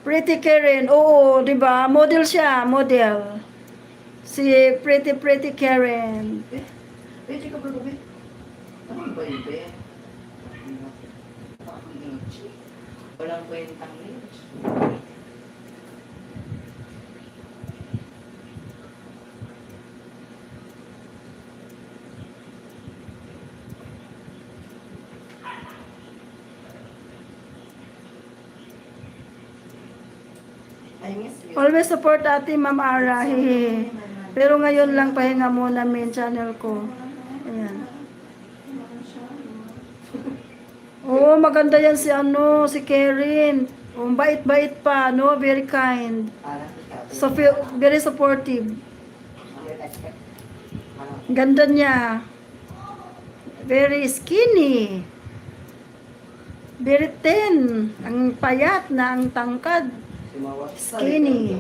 Pretty Karen. Oo, di ba? Model siya, model. Si Pretty Karen. Pwede ka ba gabi? Ano ba yun, be? Walang kwentang rich. Always support ate Ma'am Ara. Hehe. Pero ngayon lang pahinga muna main channel ko. Ayan. Oo, maganda yan si si Karen. Oh, bait-bait pa, no? Very kind. So, very supportive. Ganda niya. Very skinny. Very thin. Ang payat na ang tangkad. Skinny.